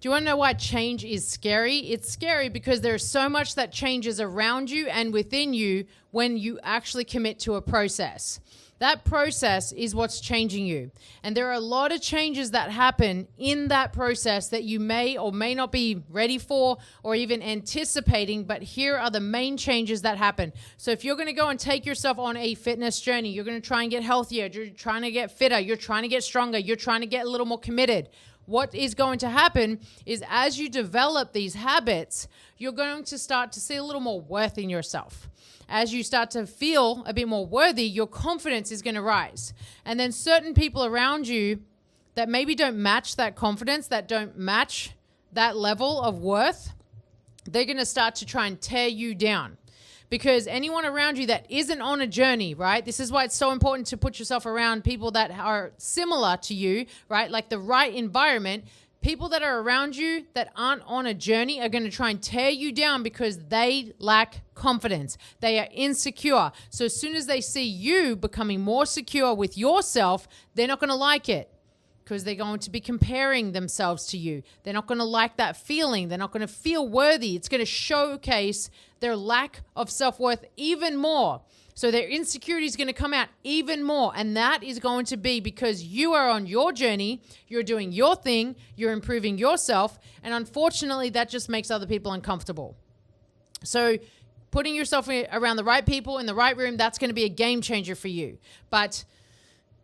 Do you want to know why change is scary? It's scary because there's so much that changes around you and within you when you actually commit to a process. That process is what's changing you. And there are a lot of changes that happen in that process that you may or may not be ready for or even anticipating, but here are the main changes that happen. So if you're going to go and take yourself on a fitness journey, you're going to try and get healthier, you're trying to get fitter, you're trying to get stronger, you're trying to get a little more committed. What is going to happen is as you develop these habits, you're going to start to see a little more worth in yourself. As you start to feel a bit more worthy, your confidence is going to rise. And then certain people around you that maybe don't match that confidence, that don't match that level of worth, they're going to start to try and tear you down. Because anyone around you that isn't on a journey, right? This is why it's so important to put yourself around people that are similar to you, right? Like the right environment. People that are around you that aren't on a journey are going to try and tear you down because they lack confidence. They are insecure. So as soon as they see you becoming more secure with yourself, they're not going to like it because they're going to be comparing themselves to you. They're not going to like that feeling. They're not going to feel worthy. It's going to showcase their lack of self-worth even more. So their insecurity is going to come out even more. And that is going to be because you are on your journey, you're doing your thing, you're improving yourself. And unfortunately, that just makes other people uncomfortable. So putting yourself around the right people in the right room, that's going to be a game changer for you. But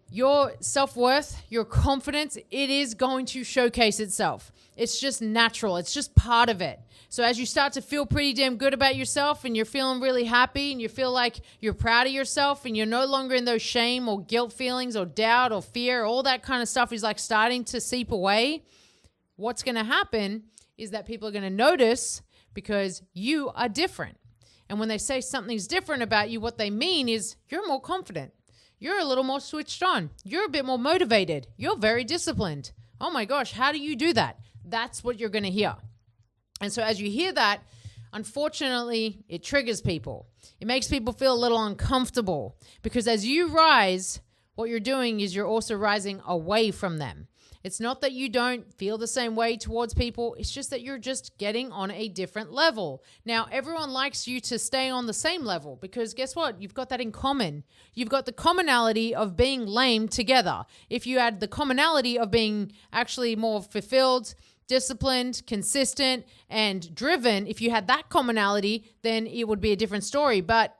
your self-worth, your confidence, it is going to showcase itself. It's just natural. It's just part of it. So as you start to feel pretty damn good about yourself and you're feeling really happy and you feel like you're proud of yourself and you're no longer in those shame or guilt feelings or doubt or fear, all that kind of stuff is like starting to seep away, what's going to happen is that people are going to notice because you are different. And when they say something's different about you, what they mean is you're more confident. You're a little more switched on. You're a bit more motivated. You're very disciplined. Oh my gosh, how do you do that? That's what you're going to hear. And so as you hear that, unfortunately, it triggers people. It makes people feel a little uncomfortable because as you rise, what you're doing is you're also rising away from them. It's not that you don't feel the same way towards people. It's just that you're just getting on a different level. Now, everyone likes you to stay on the same level because guess what? You've got that in common. You've got the commonality of being lame together. If you add the commonality of being actually more fulfilled, disciplined, consistent, and driven, if you had that commonality, then it would be a different story. But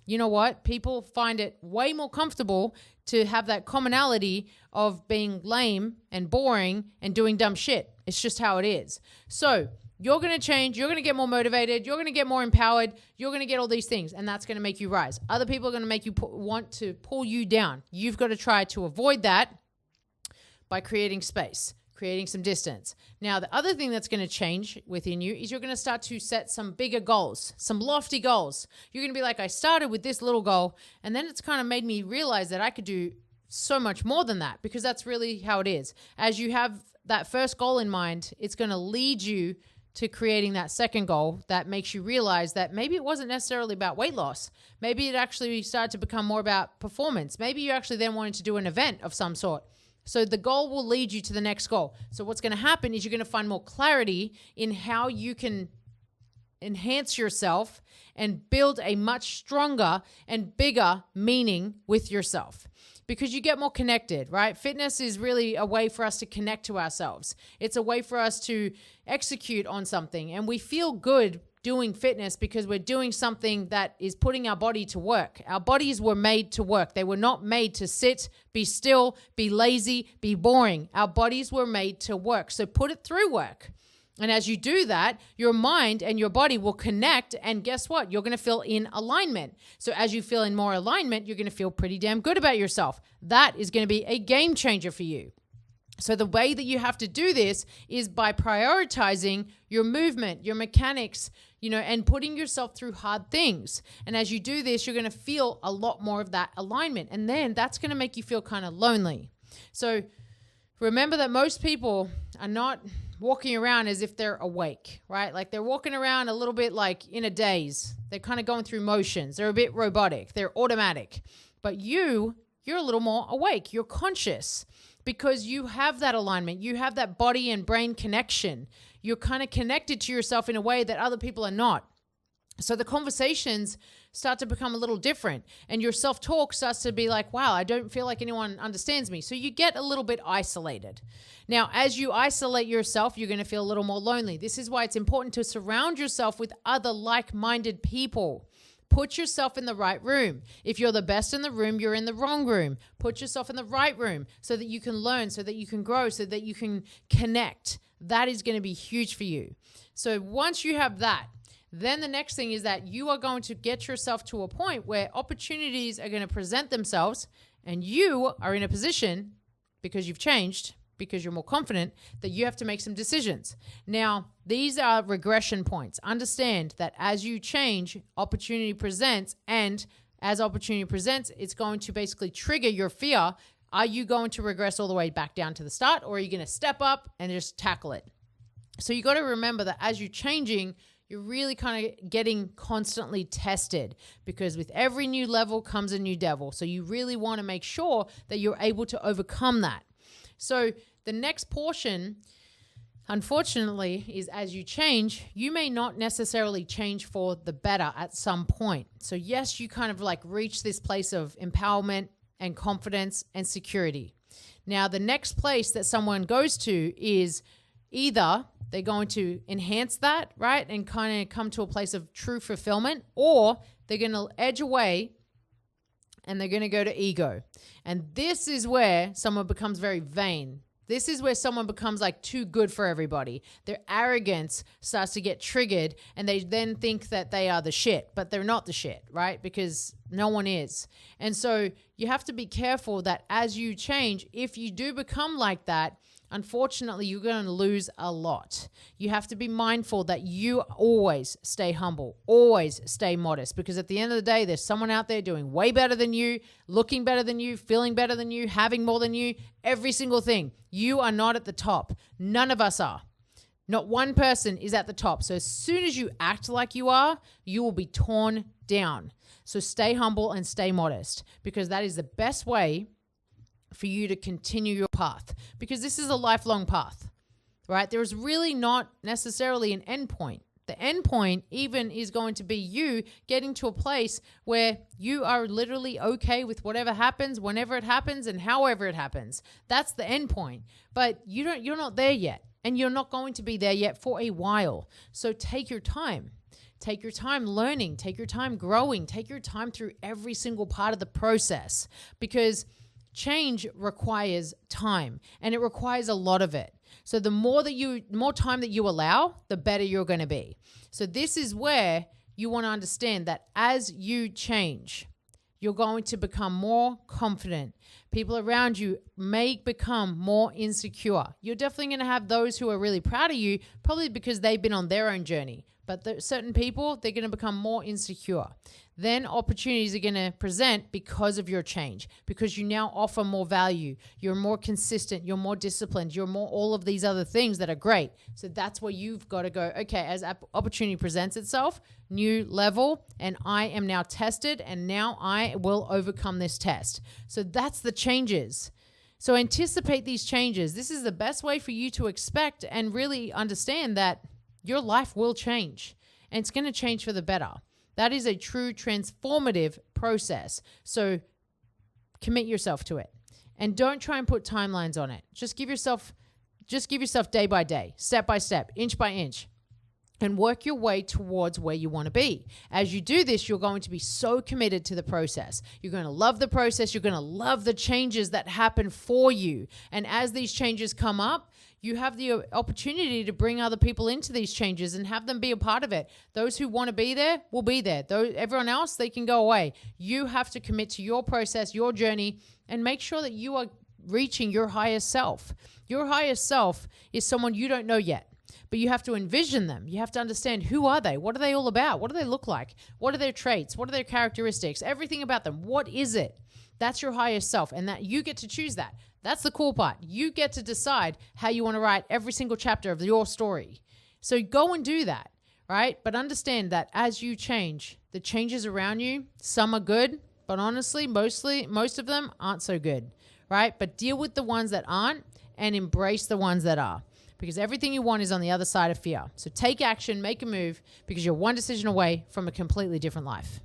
you know what? People find it way more comfortable to have that commonality of being lame and boring and doing dumb shit. It's just how it is. So you're going to change. You're going to get more motivated. You're going to get more empowered. You're going to get all these things, and that's going to make you rise. Other people are going to make you want to pull you down. You've got to try to avoid that by creating space, creating some distance. Now, the other thing that's going to change within you is you're going to start to set some bigger goals, some lofty goals. You're going to be like, I started with this little goal, and then it's kind of made me realize that I could do so much more than that because that's really how it is. As you have that first goal in mind, it's going to lead you to creating that second goal that makes you realize that maybe it wasn't necessarily about weight loss. Maybe it actually started to become more about performance. Maybe you actually then wanted to do an event of some sort. So the goal will lead you to the next goal. So what's going to happen is you're going to find more clarity in how you can enhance yourself and build a much stronger and bigger meaning with yourself because you get more connected, right? Fitness is really a way for us to connect to ourselves. It's a way for us to execute on something, and we feel good doing fitness because we're doing something that is putting our body to work. Our bodies were made to work. They were not made to sit, be still, be lazy, be boring. Our bodies were made to work. So put it through work. And as you do that, your mind and your body will connect. And guess what? You're going to feel in alignment. So as you feel in more alignment, you're going to feel pretty damn good about yourself. That is going to be a game changer for you. So the way that you have to do this is by prioritizing your movement, your mechanics, and putting yourself through hard things. And as you do this, you're going to feel a lot more of that alignment. And then that's going to make you feel kind of lonely. So remember that most people are not walking around as if they're awake, right? Like they're walking around a little bit like in a daze. They're kind of going through motions. They're a bit robotic. They're automatic. But you you're a little more awake. You're conscious because you have that alignment. You have that body and brain connection. You're kind of connected to yourself in a way that other people are not. So the conversations start to become a little different, and your self-talk starts to be like, wow, I don't feel like anyone understands me. So you get a little bit isolated. Now, as you isolate yourself, you're going to feel a little more lonely. This is why it's important to surround yourself with other like-minded people. Put yourself in the right room. If you're the best in the room, you're in the wrong room. Put yourself in the right room so that you can learn, so that you can grow, so that you can connect. That is going to be huge for you. So once you have that, then the next thing is that you are going to get yourself to a point where opportunities are going to present themselves, and you are in a position, because you've changed, because you're more confident, that you have to make some decisions. Now, these are regression points. Understand that as you change, opportunity presents, and as opportunity presents, it's going to basically trigger your fear. Are you going to regress all the way back down to the start, or are you going to step up and just tackle it? So you got to remember that as you're changing, you're really kind of getting constantly tested, because with every new level comes a new devil. So you really want to make sure that you're able to overcome that. So the next portion, unfortunately, is as you change, you may not necessarily change for the better at some point. So yes, you kind of like reach this place of empowerment and confidence and security. Now, the next place that someone goes to is either they're going to enhance that, right, and kind of come to a place of true fulfillment, or they're going to edge away and they're going to go to ego. And this is where someone becomes very vain. This is where someone becomes like too good for everybody. Their arrogance starts to get triggered, and they then think that they are the shit, but they're not the shit, right? Because no one is. And so you have to be careful that as you change, if you do become like that, unfortunately, you're going to lose a lot. You have to be mindful that you always stay humble, always stay modest, because at the end of the day, there's someone out there doing way better than you, looking better than you, feeling better than you, having more than you, every single thing. You are not at the top. None of us are. Not one person is at the top. So as soon as you act like you are, you will be torn down. So stay humble and stay modest, because that is the best way for you to continue your path, because this is a lifelong path, right? There is really not necessarily an end point. The end point even is going to be you getting to a place where you are literally okay with whatever happens, whenever it happens, and however it happens. That's the end point. But you're not there yet, and you're not going to be there yet for a while. So take your time. Take your time learning, take your time growing, take your time through every single part of the process, because change requires time, and it requires a lot of it. So the more time that you allow, the better you're going to be. So this is where you want to understand that as you change, you're going to become more confident. People around you may become more insecure. You're definitely going to have those who are really proud of you, probably because they've been on their own journey. But certain people, they're going to become more insecure. Then opportunities are going to present because of your change, because you now offer more value. You're more consistent. You're more disciplined. You're more all of these other things that are great. So that's where you've got to go, okay, as opportunity presents itself, new level, and I am now tested, and now I will overcome this test. So that's the changes. So anticipate these changes. This is the best way for you to expect and really understand that your life will change, and it's going to change for the better. That is a true transformative process. So commit yourself to it, and don't try and put timelines on it. Just give yourself day by day, step by step, inch by inch, and work your way towards where you want to be. As you do this, you're going to be so committed to the process. You're going to love the process. You're going to love the changes that happen for you. And as these changes come up, you have the opportunity to bring other people into these changes and have them be a part of it. Those who want to be there will be there. Everyone else, they can go away. You have to commit to your process, your journey, and make sure that you are reaching your highest self. Your highest self is someone you don't know yet, but you have to envision them. You have to understand, who are they? What are they all about? What do they look like? What are their traits? What are their characteristics? Everything about them. What is it? That's your highest self, and that you get to choose that. That's the cool part. You get to decide how you want to write every single chapter of your story. So go and do that, right? But understand that as you change, the changes around you, some are good, but honestly, most of them aren't so good, right? But deal with the ones that aren't and embrace the ones that are, because everything you want is on the other side of fear. So take action, make a move, because you're one decision away from a completely different life.